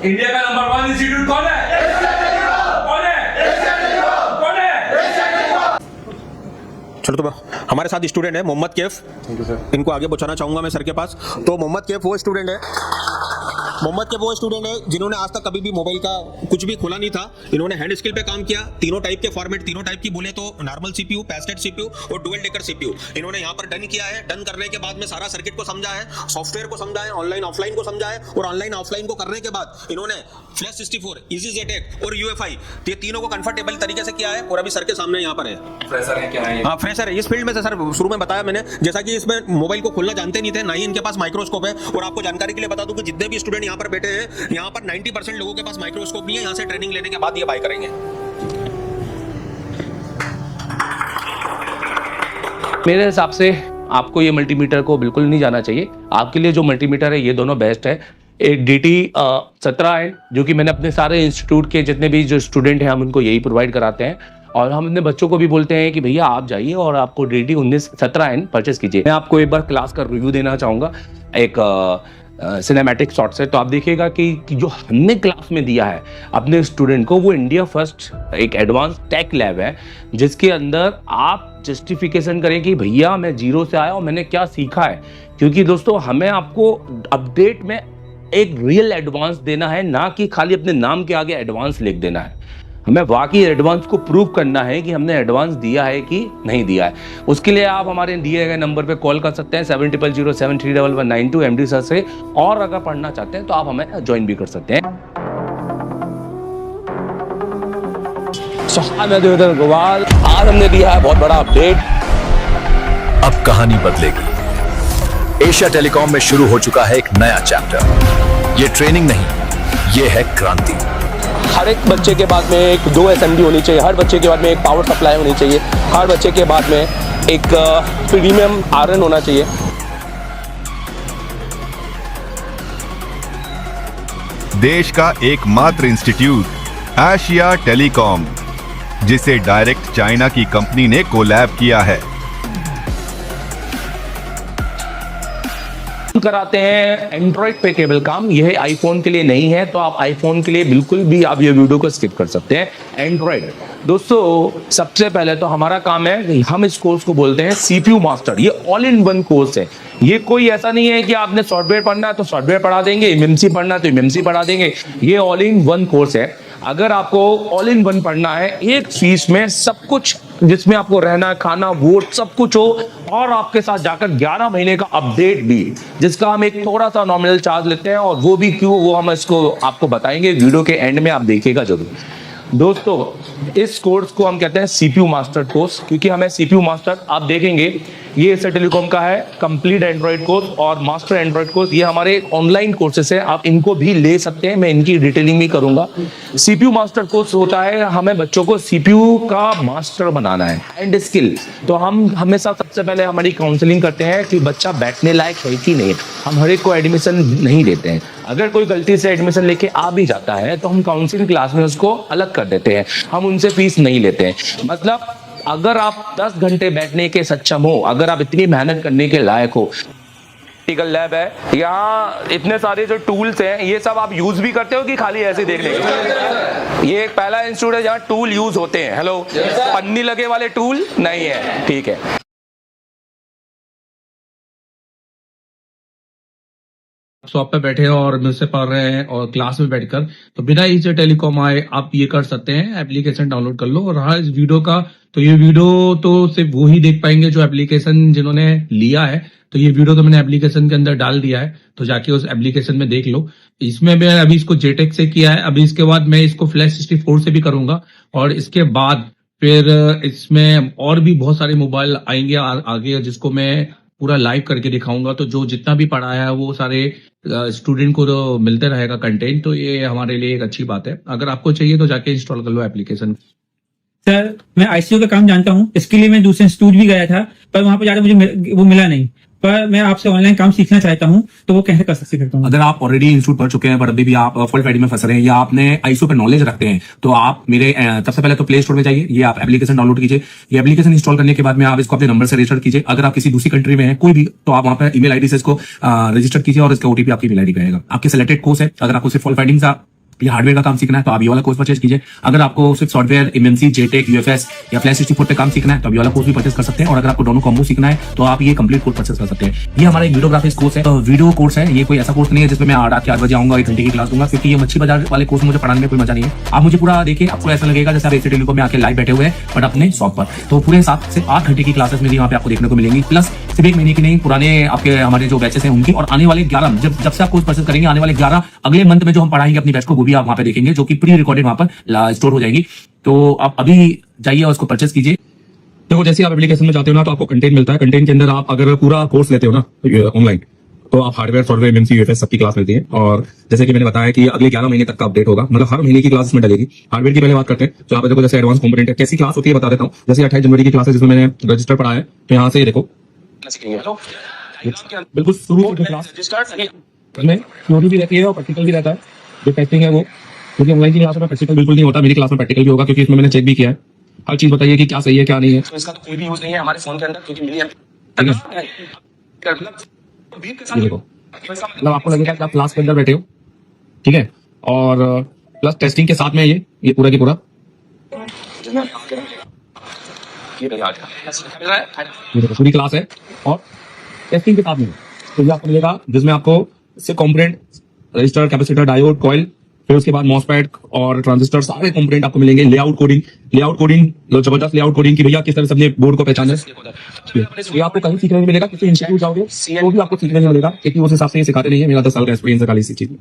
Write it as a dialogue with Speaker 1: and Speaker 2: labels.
Speaker 1: India का number 1 institute कौन है? कौन है? कौन है?
Speaker 2: चलो तो हमारे साथ स्टूडेंट है Mohammad Kaif.
Speaker 3: Thank you sir.
Speaker 2: इनको आगे पहुंचाना चाहूंगा मैं सर के पास। तो मोहम्मद कैफ वो स्टूडेंट है जिन्होंने आज तक कभी भी मोबाइल का कुछ भी खोला नहीं था। इन्होंने हैंड स्किल पे काम किया। तीनों टाइप के फॉर्मेट, तीनों टाइप की बोले तो नॉर्मल सीपीयू, पैस्टेड सीपीयू और डुअल डेकर सीपीयू इन्होंने यहाँ पर डन किया है। डन करने के बाद में सारा सर्किट को समझा है, सॉफ्टवेयर को समझा है, ऑनलाइन ऑफलाइन को समझा है और ऑनलाइन ऑफलाइन को करने के बाद इन्होंने फ्लैश 64, EasyJetX और UEFI ये तीनों को कंफर्टेबल तरीके से किया है और अभी सर के सामने यहाँ पर है।
Speaker 1: फ्रेशर है क्या है?
Speaker 2: हाँ फ्रेशर है इस फील्ड में से। सर शुरू में बताया मैंने जैसा कि इसमें मोबाइल को खोलना जानते नहीं थे, ना ही इनके पास माइक्रोस्कोप है। और आपको जानकारी के लिए बता दूं कि जितने भी स्टूडेंट यहाँ पर बैठे हैं, यहाँ पर 90% लोगों के पास माइक्रोस्कोप नहीं है। यहाँ से ट्रेनिंग लेने के बाद ये बाय करेंगे।
Speaker 4: मेरे हिसाब से आपको ये मल्टीमीटर को बिल्कुल नहीं जाना चाहिए। आपके लिए जो मल्टीमीटर है ये दोनों बेस्ट है। एक DT 17 है जो कि मैंने अपने सारे इंस्टीट्यूट के जितने भी जो स्टूडेंट हैं हम उनको यही प्रोवाइड कराते हैं और हम अपने बच्चों को भी बोलते हैं कि भैया आप जाइए और आपको DT 17 परचेस कीजिए। मैं आपको एक बार क्लास का रिव्यू देना चाहूँगा एक सिनेमैटिक शॉट से। तो आप देखिएगा कि जो हमने क्लास में दिया है अपने स्टूडेंट को वो इंडिया फर्स्ट एक एडवांस टेक लैब है जिसके अंदर आप जस्टिफिकेशन करें कि भैया मैं जीरो से आया और मैंने क्या सीखा है। क्योंकि दोस्तों हमें आपको अपडेट में एक रियल एडवांस देना है, ना कि खाली अपने नाम के आगे एडवांस लिख देना है। हमें वाकई एडवांस को प्रूव करना है कि हमने एडवांस दिया है कि नहीं दिया है। उसके लिए आप हमारे दिए गए नंबर पे कॉल कर सकते हैं 7007311192 MD सर से। और अगर पढ़ना चाहते हैं तो आप हमें ज्वाइन भी कर सकते हैं। देवेंद्र गोवाल, आज हमने दिया है बहुत बड़ा अपडेट।
Speaker 5: अब कहानी बदलेगी। एशिया टेलीकॉम में शुरू हो चुका है एक नया चैप्टर। ये ट्रेनिंग नहीं, ये है क्रांति।
Speaker 4: हर एक बच्चे के बाद में एक 2 SMD होनी चाहिए, हर बच्चे के बाद में एक पावर सप्लाई होनी चाहिए, हर बच्चे के बाद में एक प्रीमियम आयरन होना चाहिए।
Speaker 6: देश का एकमात्र इंस्टीट्यूट एशिया टेलीकॉम, जिसे डायरेक्ट चाइना की कंपनी ने कोलैब किया है।
Speaker 4: कराते हैं एंड्रॉइड पे केबल काम। यह आईफोन के लिए नहीं है, तो आप आईफोन के लिए बिल्कुल भी आप ये वीडियो को स्किप कर सकते हैं। एंड्रॉइड दोस्तों सबसे पहले तो हमारा काम है कि हम इस कोर्स को बोलते हैं CPU मास्टर। ये ऑल इन वन कोर्स है। ये कोई ऐसा नहीं है कि आपने सॉफ्टवेयर पढ़ना है तो सॉफ्टवेयर पढ़ा देंगे, MMC पढ़ना है तो MMC पढ़ा देंगे। ये ऑल इन वन कोर्स है। अगर आपको ऑल इन वन पढ़ना है, एक फीस में सब कुछ जिसमें आपको रहना, खाना, वोट सब कुछ हो और आपके साथ जाकर 11 महीने का अपडेट भी, जिसका हम एक थोड़ा सा नॉमिनल चार्ज लेते हैं। और वो भी क्यों, वो हम इसको आपको बताएंगे वीडियो के एंड में, आप देखिएगा जरूर। दोस्तों इस कोर्स को हम कहते हैं CPU मास्टर कोर्स, क्योंकि हमें CPU मास्टर आप देखेंगे ये एशिया टेलीकॉम का है कंप्लीट एंड्रॉइड कोर्स और मास्टर एंड्रॉइड कोर्स। ये हमारे ऑनलाइन कोर्सेस है, आप इनको भी ले सकते हैं, मैं इनकी डिटेलिंग भी करूंगा। CPU मास्टर कोर्स होता है हमें बच्चों को CPU का मास्टर बनाना है एंड स्किल। तो हम हमेशा सबसे पहले हमारी काउंसलिंग करते हैं कि बच्चा बैठने लायक है कि नहीं। हम हर एक को एडमिशन नहीं देते हैं। अगर कोई गलती से एडमिशन लेके आ भी जाता है तो हम काउंसलिंग क्लास में उसको अलग कर देते हैं, हम उनसे फीस नहीं लेते हैं। मतलब अगर आप 10 घंटे बैठने के सक्षम हो, अगर आप इतनी मेहनत करने के लायक हो। प्रैक्टिकल लैब है, यहाँ इतने सारे जो टूल्स हैं ये सब आप यूज भी करते हो कि खाली ऐसे देखने के? ये एक पहला इंस्टीट्यूट है जहाँ टूल यूज होते हैं। हेलो, पन्नी लगे वाले टूल नहीं है, ठीक है।
Speaker 7: शॉप पे बैठे हैं और मुझसे पढ़ रहे हैं और क्लास में बैठकर, तो बिना एशिया टेलीकॉम आए आप ये कर सकते हैं। एप्लीकेशन डाउनलोड कर लो। और रहा इस वीडियो का, तो ये वीडियो तो सिर्फ वो ही देख पाएंगे जो एप्लीकेशन जिन्होंने लिया है। तो ये वीडियो तो मैंने एप्लीकेशन के अंदर डाल दिया है, तो जाके उस एप्लीकेशन में देख लो। इसमें मैं अभी इसको JTEX से किया है, अभी इसके बाद मैं इसको फ्लैश 64 से भी करूंगा। और इसके बाद फिर इसमें और भी बहुत सारे मोबाइल आएंगे आगे, जिसको मैं पूरा लाइव करके दिखाऊंगा। तो जो जितना भी पढ़ाया है वो सारे स्टूडेंट को तो मिलते रहेगा कंटेंट। तो ये हमारे लिए एक अच्छी बात है। अगर आपको चाहिए तो जाके इंस्टॉल कर लो एप्लीकेशन।
Speaker 8: सर मैं ICU का काम जानता हूँ, इसके लिए मैं दूसरे इंस्टीट्यूट भी गया था, पर वहां पर जाकर मुझे वो मिला नहीं। पर मैं आपसे ऑनलाइन काम सीखना चाहता हूँ, तो वो कैसे कर सकता हूँ?
Speaker 9: अगर आप ऑलरेडी इंस्टीट्यूट पढ़ चुके हैं पर अभी भी आप फॉल्ट फाइंडिंग में फंस रहे हैं या आपने ISO पे नॉलेज रखते हैं, तो आप मेरे सबसे पहले तो प्ले स्टोर में जाइए, ये आप एप्लीकेशन डाउनलोड कीजिए। ये एप्लीकेशन इंस्टॉल करने के बाद में आप इसको अपने नंबर से रजिस्टर कीजिए। अगर आप किसी दूसरी कंट्री में हैं कोई भी, तो आप वहां पर ईमेल ID से इसको रजिस्टर कीजिए और इसका OTP आपकी ईमेल ID पे आएगा। आपके सिलेक्टेड कोर्स है, अगर आपको सिर्फ फॉल्ट फाइंडिंग का ये हार्डवेयर का काम सीखना है तो आप ये वाला कोर्स परचेज कीजिए। अगर आपको सिर्फ सॉफ्टवेयर, एमएमसी, जेटेक, यूएफएस या फ्लैश 64 पे काम सीखना है तो आप ये वाला कोर्स भी परचेज कर सकते हैं। और अगर आपको दोनों कॉम्बो सीखना है तो आप ये कंप्लीट कोर्स परचेज कर सकते हैं। ये हमारा एक वीडियोग्राफिक्स कोर्स है, वीडियो कोर्स है। ये कोई ऐसा कोर्स नहीं है जिसमें मैं रात के 8 बजे आऊंगा 1 घंटे की क्लास दूंगा, क्योंकि ये मच्छी बाजार वाले कोर्स में मुझे पढ़ाने में कोई मजा नहीं है। आप मुझे पूरा देखिए, आपको ऐसा लगेगा जैसे आप एसी टेलीकॉम में आके लाइव बैठे हुए हैं बट अपने शॉप पर। तो पूरे 7 से 8 घंटे की क्लासेस मेरी यहाँ पे आपको देखने को मिलेंगी, प्लस सिर्फ 1 महीने की नहीं, पुराने आपके हमारे जो बैचेस हैं उनकी, और आने वाले 11 जब से आप कोर्स परचेज करेंगे, आने वाले 11 अगले मंथ में जो हम पढ़ाएंगे अपनी बैच को, वो भी आप वहाँ पे देखेंगे, जो कि प्री रिकॉर्डेड वहाँ पर स्टोर हो जाएगी। तो आप अभी जाइए और उसको परचेज कीजिए।
Speaker 7: देखो जैसे आप एप्लीकेशन में जाते हो ना तो आपको कंटेंट मिलता है। कंटेंट के अंदर आप अगर पूरा कोर्स लेते हो ना ऑनलाइन तो आप हार्डवेयर, सॉफ्टवेयर, एमएमसी, यूएफएस सबकी क्लास मिलती है। और जैसे कि मैंने बताया कि अगले 11 महीने तक का अपडेट होगा, मतलब हर महीने की क्लास इसमें डलेगी। हार्डवेयर की पहले बात करते हैं। तो आप देखो जैसे एडवांस कंपोनेंट है, कैसी क्लास होती है बता देता हूँ। जैसे 28 जनवरी की क्लास है जिसमें मैंने रजिस्टर पढ़ा है, तो यहाँ से ये देखो बिल्कुल शुरू से क्लास में थ्योरी भी रहती है और प्रैक्टिकल भी रहता है। जो टेस्टिंग है वो, क्योंकि ऑनलाइन की क्लास में प्रैक्टिकल बिल्कुल नहीं होता, मेरी क्लास में प्रैक्टिकल भी होगा, क्योंकि इसमें मैंने चेक भी किया है। हर चीज बताइए कि क्या सही है क्या नहीं है।
Speaker 2: तो इसका तो कोई भी यूज नहीं है हमारे फोन के अंदर, क्योंकि मिली
Speaker 7: ये देखो, मतलब आपको लगेगा कि आप क्लास के अंदर बैठे हो, ठीक है। और प्लस टेस्टिंग के साथ में ये पूरा की पूरा ये देखो पूरी क्लास है और टेस्टिंग के साथ में तो ये आपको मिलेगा, जिसमें आपको इससे component, register, capacitor, diode, coil, फिर उसके बाद मॉसफेट और ट्रांजिस्टर, सारे कंपोनेंट आपको मिलेंगे। लेआउट कोडिंग जबरदस्त लेआउट कोडिंग की भैया किस तरह से अपने बोर्ड को पहचाना है, ये आपको कहीं सीखने नहीं मिलेगा। किसी इंस्टीट्यूट जाओगे तो भी आपको सीखने नहीं मिलेगा, क्योंकि उस हिसाब से ये सिखाते नहीं है। मेरा 10 साल का एक्सपीरियंस है खाली इसी चीज में।